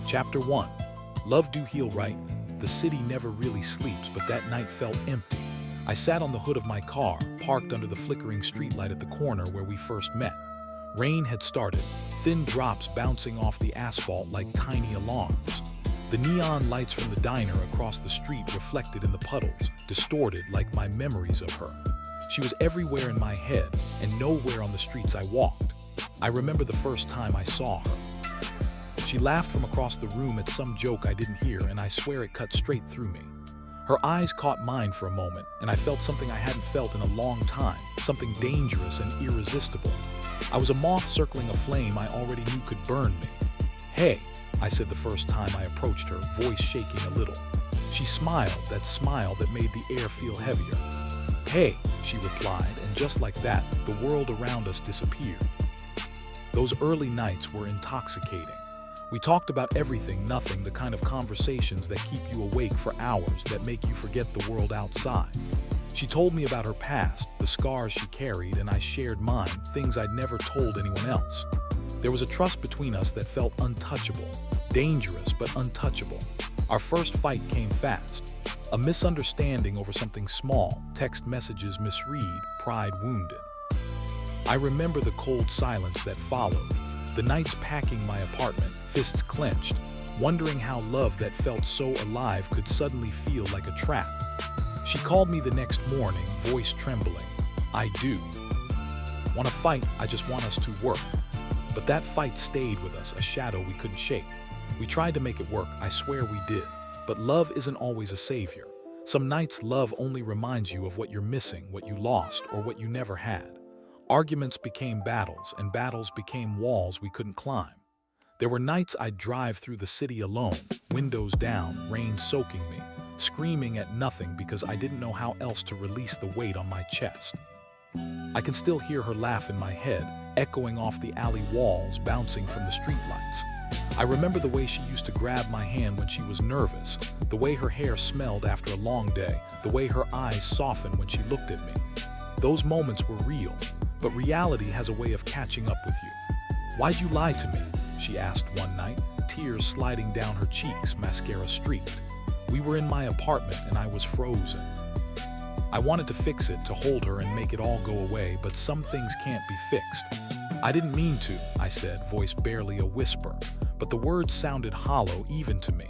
Chapter 1. Love do heal right. The city never really sleeps, but that night felt empty. I sat on the hood of my car, parked under the flickering streetlight at the corner where we first met. Rain had started, thin drops bouncing off the asphalt like tiny alarms. The neon lights from the diner across the street reflected in the puddles, distorted like my memories of her. She was everywhere in my head and nowhere on the streets I walked. I remember the first time I saw her. She laughed from across the room at some joke I didn't hear, and I swear it cut straight through me. Her eyes caught mine for a moment, and I felt something I hadn't felt in a long time, something dangerous and irresistible. I was a moth circling a flame I already knew could burn me. "Hey," I said the first time I approached her, voice shaking a little. She smiled, that smile that made the air feel heavier. "Hey," she replied, and just like that, the world around us disappeared. Those early nights were intoxicating. We talked about everything, nothing, the kind of conversations that keep you awake for hours, that make you forget the world outside. She told me about her past, the scars she carried, and I shared mine, things I'd never told anyone else. There was a trust between us that felt untouchable, dangerous but untouchable. Our first fight came fast. A misunderstanding over something small, text messages misread, pride wounded. I remember the cold silence that followed, the nights packing my apartment, fists clenched, wondering how love that felt so alive could suddenly feel like a trap. She called me the next morning, voice trembling. "I do. Want to fight, I just want us to work." But that fight stayed with us, a shadow we couldn't shake. We tried to make it work, I swear we did. But love isn't always a savior. Some nights love only reminds you of what you're missing, what you lost, or what you never had. Arguments became battles, and battles became walls we couldn't climb. There were nights I'd drive through the city alone, windows down, rain soaking me, screaming at nothing because I didn't know how else to release the weight on my chest. I can still hear her laugh in my head, echoing off the alley walls, bouncing from the streetlights. I remember the way she used to grab my hand when she was nervous, the way her hair smelled after a long day, the way her eyes softened when she looked at me. Those moments were real, but reality has a way of catching up with you. "Why'd you lie to me?" she asked one night, tears sliding down her cheeks, mascara streaked. We were in my apartment and I was frozen. I wanted to fix it, to hold her and make it all go away, but some things can't be fixed. "I didn't mean to," I said, voice barely a whisper, but the words sounded hollow even to me.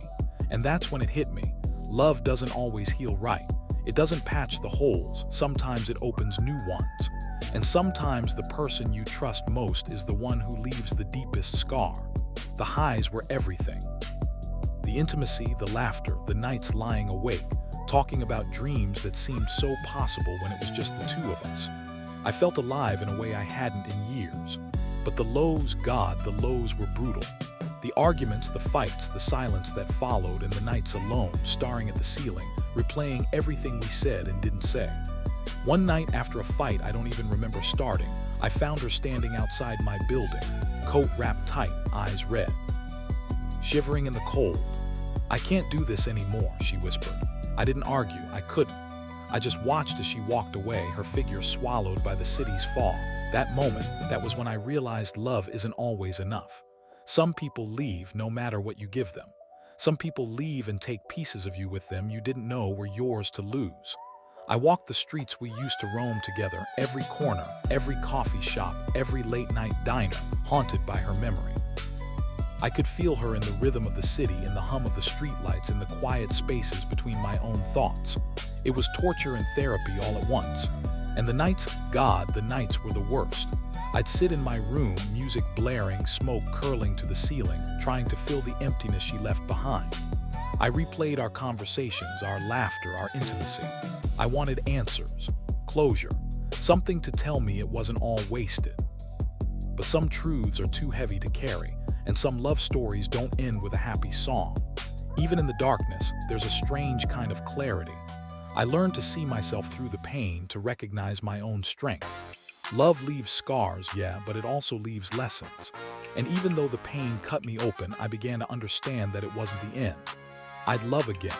And that's when it hit me. Love doesn't always heal right. It doesn't patch the holes, sometimes it opens new ones. And sometimes the person you trust most is the one who leaves the deepest scar. The highs were everything. The intimacy, the laughter, the nights lying awake, talking about dreams that seemed so possible when it was just the two of us. I felt alive in a way I hadn't in years. But the lows, God, the lows were brutal. The arguments, the fights, the silence that followed, and the nights alone, staring at the ceiling, replaying everything we said and didn't say. One night after a fight I don't even remember starting, I found her standing outside my building, coat wrapped tight, eyes red. Shivering in the cold. "I can't do this anymore," she whispered. I didn't argue, I couldn't. I just watched as she walked away, her figure swallowed by the city's fog. That moment, that was when I realized love isn't always enough. Some people leave no matter what you give them. Some people leave and take pieces of you with them you didn't know were yours to lose. I walked the streets we used to roam together, every corner, every coffee shop, every late-night diner, haunted by her memory. I could feel her in the rhythm of the city, in the hum of the streetlights, in the quiet spaces between my own thoughts. It was torture and therapy all at once. And the nights, God, the nights were the worst. I'd sit in my room, music blaring, smoke curling to the ceiling, trying to fill the emptiness she left behind. I replayed our conversations, our laughter, our intimacy. I wanted answers, closure, something to tell me it wasn't all wasted. But some truths are too heavy to carry, and some love stories don't end with a happy song. Even in the darkness, there's a strange kind of clarity. I learned to see myself through the pain, to recognize my own strength. Love leaves scars, yeah, but it also leaves lessons. And even though the pain cut me open, I began to understand that it wasn't the end. I'd love again.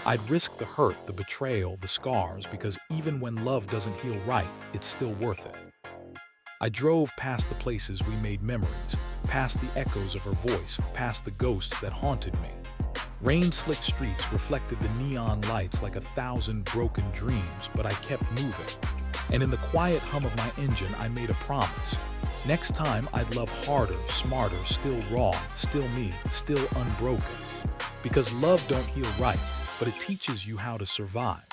I'd risk the hurt, the betrayal, the scars, because even when love doesn't heal right, it's still worth it. I drove past the places we made memories, past the echoes of her voice, past the ghosts that haunted me. Rain-slicked streets reflected the neon lights like 1,000 broken dreams, but I kept moving. And in the quiet hum of my engine, I made a promise. Next time, I'd love harder, smarter, still raw, still me, still unbroken. Because love don't heal right, but it teaches you how to survive.